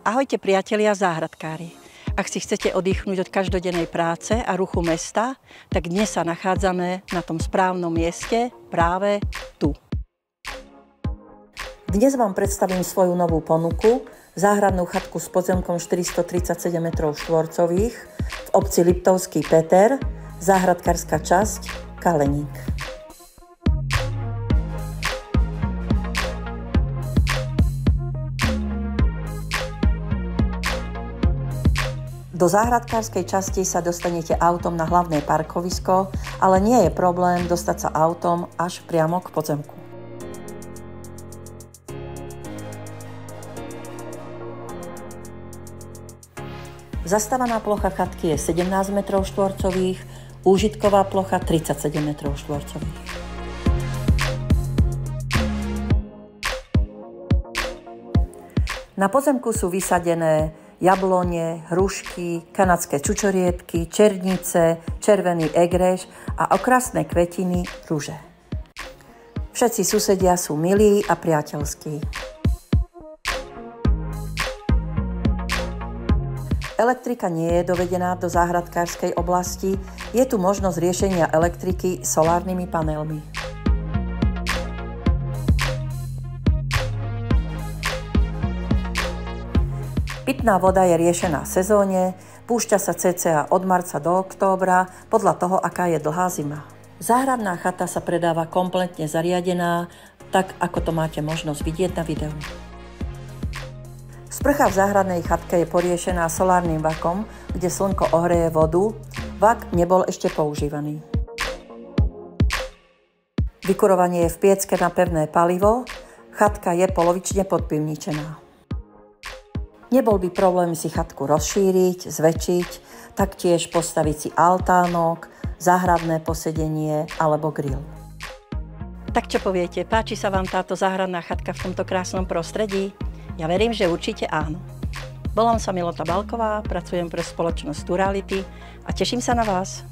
Ahojte priatelia záhradkári. Ak si chcete oddychnúť od každodennej práce a ruchu mesta, tak dnes sa nachádzame na tom správnom mieste, práve tu. Dnes vám predstavím svoju novú ponuku, záhradnú chatku s podzemkom 437 m2 v obci Liptovský Peter, záhradkárska časť Kaleník. Do záhradkárskej časti sa dostanete autom na hlavné parkovisko, ale nie je problém dostať sa autom až priamo k podzemku. Zastávaná plocha chatky je 17 m2, úžitková plocha 37 m2. Na pozemku sú vysadené jablone, hrušky, kanadské čučoriedky, černice, červený egreš a okrasné kvetiny ruže. Všetci susedia sú milí a priateľskí. Elektrika nie je dovedená do záhradkárskej oblasti, je tu možnosť riešenia elektriky solárnymi panelmi. Pitná voda je riešená v sezóne, púšťa sa cca od marca do októbra, podľa toho, aká je dlhá zima. Záhradná chata sa predáva kompletne zariadená, tak ako to máte možnosť vidieť na videu. Sprcha v záhradnej chatke je poriešená solárnym vakom, kde slnko ohreje vodu. Vak nebol ešte používaný. Vykurovanie je v piecke na pevné palivo, chatka je polovične podpivničená. Nebol by problém si chatku rozšíriť, zväčšiť, taktiež postaviť si altánok, záhradné posedenie alebo grill. Tak čo poviete, páči sa vám táto záhradná chatka v tomto krásnom prostredí? Ja verím, že určite áno. Volám sa Milota Balková, pracujem pre spoločnosť Durality a teším sa na vás.